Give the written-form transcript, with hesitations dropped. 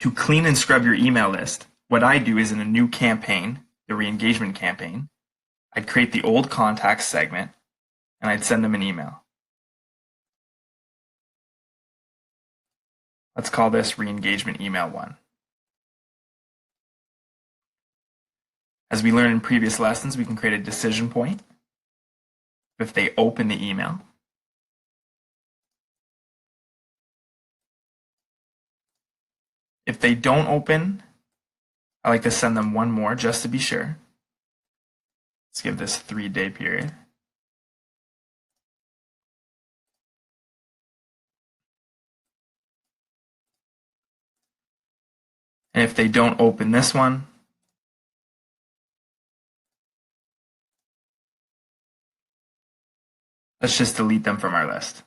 To clean and scrub your email list, what I do is in a new campaign, the re-engagement campaign, I'd create the old contacts segment and I'd send them an email. Let's call this re-engagement email 1. As we learned in previous lessons, we can create a decision point if they open the email. If they don't open, I like to send them one more just to be sure. Let's give this a 3-day period. And if they don't open this one, let's just delete them from our list.